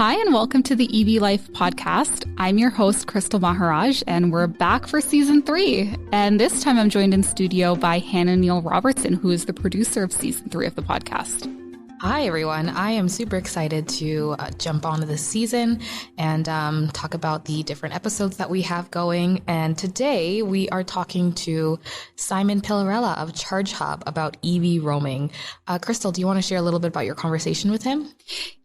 Hi, and welcome to the EV Life podcast. I'm your host, Krystal Maharaj, and we're back for season 3. And this time I'm joined in studio by Hannah Neal Robertson, who is the producer of season 3 of the podcast. Hi, everyone. I am super excited to jump onto this season and talk about the different episodes that we have going. And today we are talking to Simon Pillarella of ChargeHub about EV roaming. Krystal, do you want to share a little bit about your conversation with him?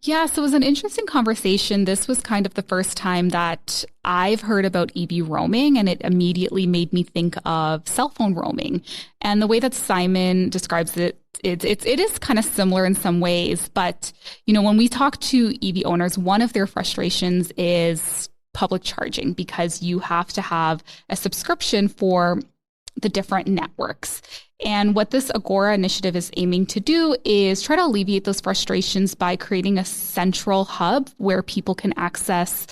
Yeah, so it was an interesting conversation. This was kind of the first time that I've heard about EV roaming, and it immediately made me think of cell phone roaming. And the way that Simon describes it, it is kind of similar in some ways. But, you know, when we talk to EV owners, one of their frustrations is public charging, because you have to have a subscription for the different networks. And what this Agora initiative is aiming to do is try to alleviate those frustrations by creating a central hub where people can access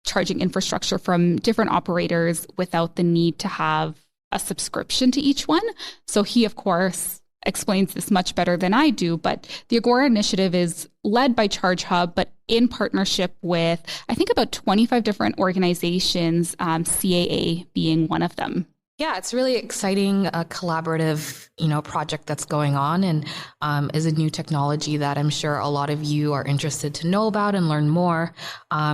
charging infrastructure from different operators without the need to have a subscription to each one. So he, of course, explains this much better than I do, but the Agora initiative is led by ChargeHub, but in partnership with, I think, about 25 different organizations, CAA being one of them. Yeah, it's really exciting, collaborative, project that's going on, and is a new technology that I'm sure a lot of you are interested to know about and learn more.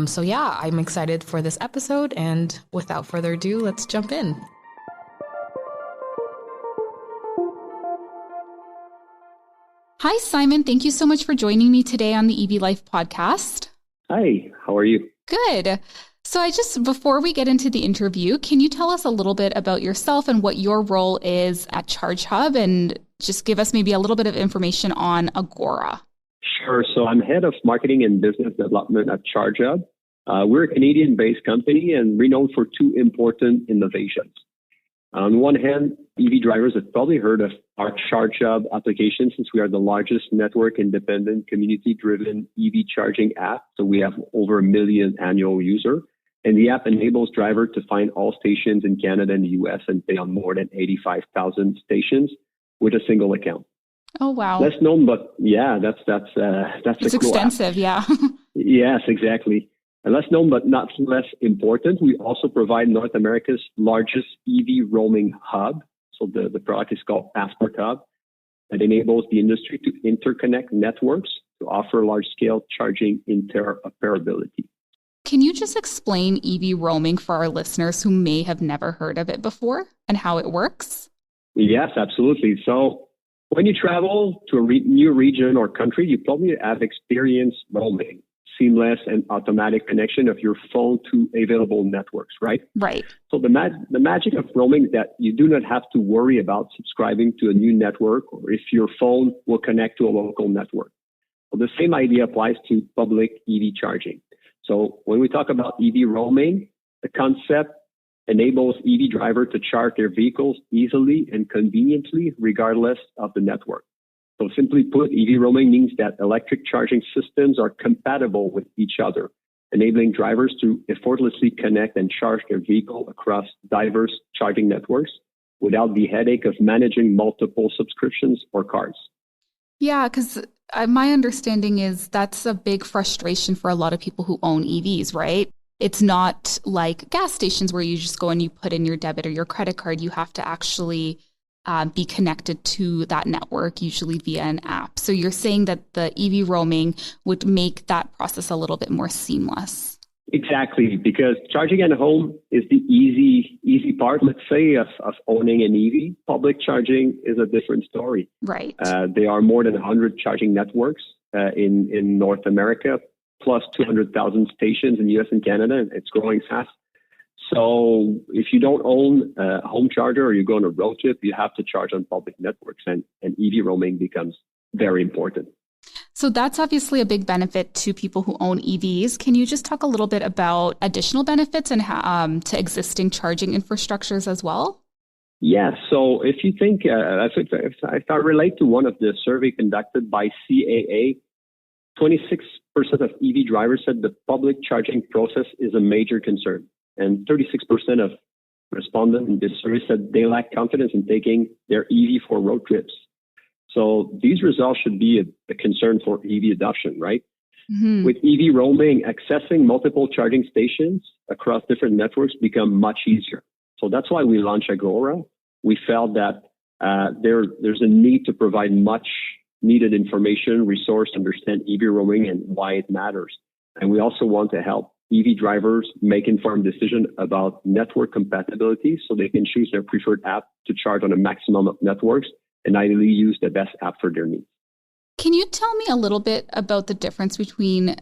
So yeah, I'm excited for this episode, and without further ado, let's jump in. Hi, Simon. Thank you so much for joining me today on the EV Life podcast. Hi, how are you? Good. So before we get into the interview, can you tell us a little bit about yourself and what your role is at ChargeHub, and just give us maybe a little bit of information on Agora? Sure. So I'm head of marketing and business development at ChargeHub. We're a Canadian-based company and renowned for two important innovations. On one hand, EV drivers have probably heard of our ChargeHub application, since we are the largest network-independent, community-driven EV charging app. So we have over 1 million annual users. And the app enables drivers to find all stations in Canada and the US and pay on more than 85,000 stations with a single account. Oh, wow. Less known, but yeah, that's it's a cool extensive, app. Yeah. Yes, exactly. And less known, but not less important, we also provide North America's largest EV roaming hub. So the product is called Passport Hub, that enables the industry to interconnect networks to offer large-scale charging interoperability. Can you just explain EV roaming for our listeners who may have never heard of it before and how it works? Yes, absolutely. So when you travel to a new region or country, you probably have experienced roaming, seamless and automatic connection of your phone to available networks, right? Right. So the magic of roaming is that you do not have to worry about subscribing to a new network or if your phone will connect to a local network. Well, the same idea applies to public EV charging. So when we talk about EV roaming, the concept enables EV drivers to charge their vehicles easily and conveniently, regardless of the network. So simply put, EV roaming means that electric charging systems are compatible with each other, enabling drivers to effortlessly connect and charge their vehicle across diverse charging networks without the headache of managing multiple subscriptions or cards. Yeah, because my understanding is that's a big frustration for a lot of people who own EVs, right? It's not like gas stations where you just go and you put in your debit or your credit card. You have to actually be connected to that network, usually via an app. So you're saying that the EV roaming would make that process a little bit more seamless. Exactly, because charging at home is the easy part, let's say, of owning an EV. Public charging is a different story. Right. There are more than 100 charging networks in North America, plus 200,000 stations in the US and Canada, and it's growing fast. So if you don't own a home charger or you go on a road trip, you have to charge on public networks, and EV roaming becomes very important. So that's obviously a big benefit to people who own EVs. Can you just talk a little bit about additional benefits and to existing charging infrastructures as well? Yeah. So if you think, if I relate to one of the survey conducted by CAA, 26% of EV drivers said the public charging process is a major concern. And 36% of respondents in this survey said they lack confidence in taking their EV for road trips. So these results should be a concern for EV adoption, right? With EV roaming, accessing multiple charging stations across different networks become much easier. So that's why we launched Agora. We felt that there's a need to provide much needed information, resource, understand EV roaming and why it matters. And we also want to help EV drivers make informed decisions about network compatibility so they can choose their preferred app to charge on a maximum of networks and ideally use the best app for their needs. Can you tell me a little bit about the difference between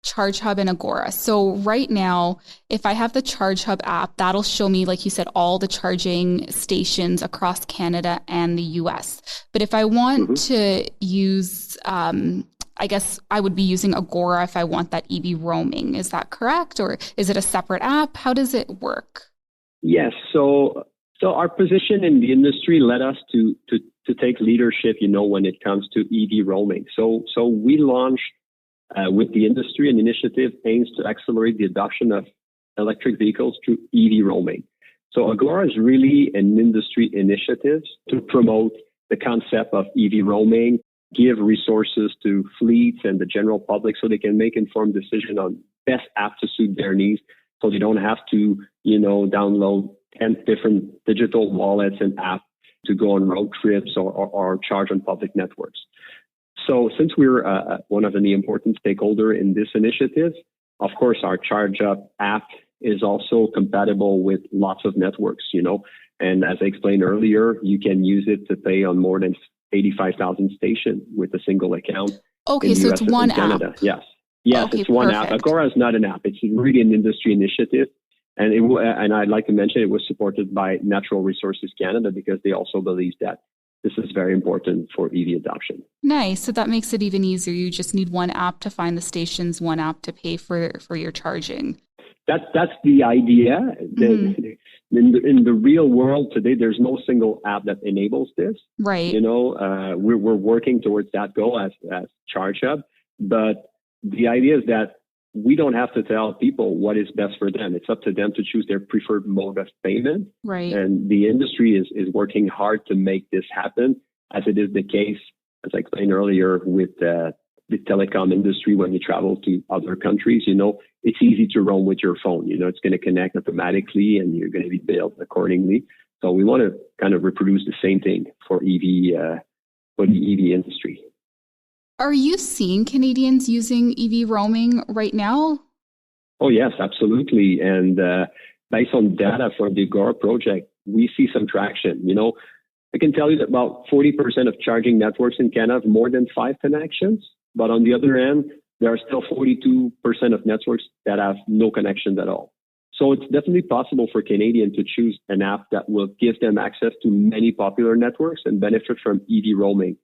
ChargeHub and Agora? So right now, if I have the ChargeHub app, that'll show me, like you said, all the charging stations across Canada and the US. But if I want to use, I guess I would be using Agora if I want that EV roaming. Is that correct? Or is it a separate app? How does it work? Yes. So our position in the industry led us to take leadership, when it comes to EV roaming. So we launched with the industry an initiative aims to accelerate the adoption of electric vehicles through EV roaming. So Agora is really an industry initiative to promote the concept of EV roaming, give resources to fleets and the general public so they can make informed decisions on best app to suit their needs, so they don't have to, download 10 different digital wallets and apps to go on road trips or charge on public networks. So since we're one of the important stakeholders in this initiative, of course, our ChargeHub app is also compatible with lots of networks, and as I explained earlier, you can use it to pay on more than 85,000 stations with a single account. Okay, so it's one app. Yes, okay, it's one perfect. app. Agora is not an app. It's really an industry initiative. And I'd like to mention it was supported by Natural Resources Canada because they also believe that this is very important for EV adoption. Nice. So that makes it even easier. You just need one app to find the stations, one app to pay for your charging. That's the idea. In the real world today, there's no single app that enables this. Right. We're working towards that goal as ChargeHub. But the idea is that we don't have to tell people what is best for them. It's up to them to choose their preferred mode of payment. Right. And the industry is working hard to make this happen, as it is the case, as I explained earlier, with the telecom industry. When you travel to other countries, it's easy to roam with your phone. It's going to connect automatically and you're going to be billed accordingly. So we want to kind of reproduce the same thing for the EV industry. Are you seeing Canadians using EV roaming right now? Oh, yes, absolutely. And based on data from the Agora project, we see some traction. I can tell you that about 40% of charging networks in Canada have more than 5 connections. But on the other hand, there are still 42% of networks that have no connections at all. So it's definitely possible for Canadians to choose an app that will give them access to many popular networks and benefit from EV roaming.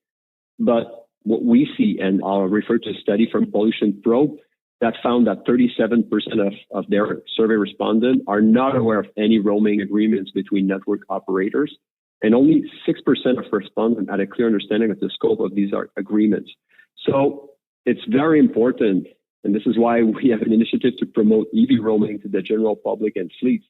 But what we see, and I'll refer to a study from Pollution Probe that found that 37% of their survey respondents are not aware of any roaming agreements between network operators, and only 6% of respondents had a clear understanding of the scope of these agreements. So it's very important, and this is why we have an initiative to promote EV roaming to the general public and fleets,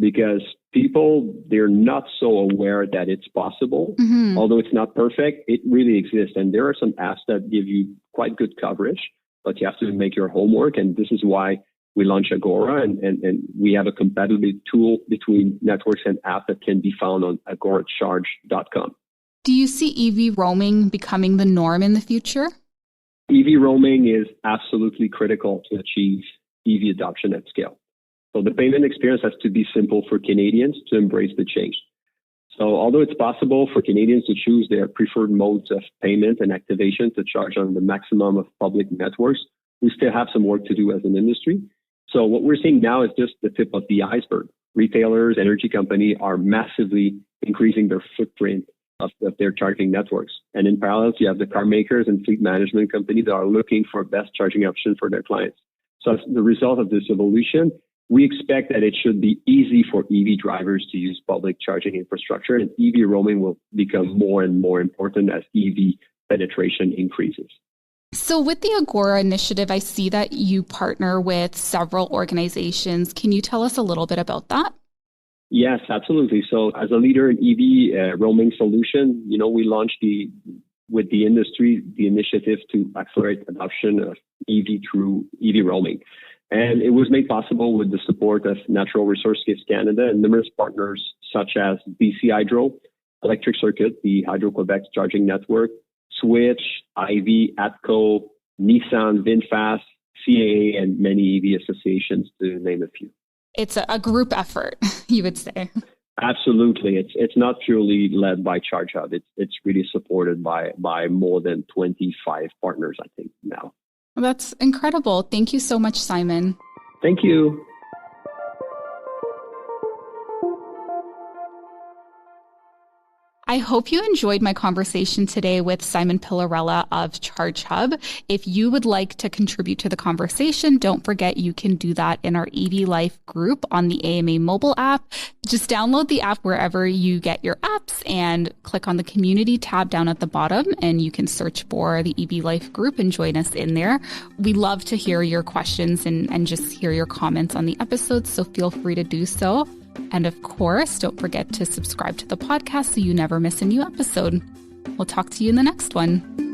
because people, they're not so aware that it's possible. Although it's not perfect, it really exists. And there are some apps that give you quite good coverage, but you have to make your homework. And this is why we launched Agora, and we have a compatibility tool between networks and apps that can be found on agoracharge.com. Do you see EV roaming becoming the norm in the future? EV roaming is absolutely critical to achieve EV adoption at scale. So the payment experience has to be simple for Canadians to embrace the change. So although it's possible for Canadians to choose their preferred modes of payment and activation to charge on the maximum of public networks, we still have some work to do as an industry. So what we're seeing now is just the tip of the iceberg. Retailers, energy companies are massively increasing their footprint of their charging networks. And in parallel, you have the car makers and fleet management companies that are looking for best charging options for their clients. So as the result of this evolution, we expect that it should be easy for EV drivers to use public charging infrastructure, and EV roaming will become more and more important as EV penetration increases. So with the Agora initiative, I see that you partner with several organizations. Can you tell us a little bit about that? Yes, absolutely. So as a leader in EV roaming solution, we launched with the industry the initiative to accelerate adoption of EV through EV roaming. And it was made possible with the support of Natural Resources Canada and numerous partners such as BC Hydro, Electric Circuit, the Hydro-Quebec's charging network, Switch, Ivy, ATCO, Nissan, VinFast, CAA, and many EV associations, to name a few. It's a group effort, you would say. Absolutely. It's not purely led by ChargeHub. It's really supported by more than 25 partners, I think, now. Well, that's incredible. Thank you so much, Simon. Thank you. I hope you enjoyed my conversation today with Simon Pillarella of ChargeHub. If you would like to contribute to the conversation, don't forget you can do that in our EV Life group on the AMA mobile app. Just download the app wherever you get your apps and click on the community tab down at the bottom, and you can search for the EV Life group and join us in there. We love to hear your questions and just hear your comments on the episodes, so feel free to do so. And of course, don't forget to subscribe to the podcast so you never miss a new episode. We'll talk to you in the next one.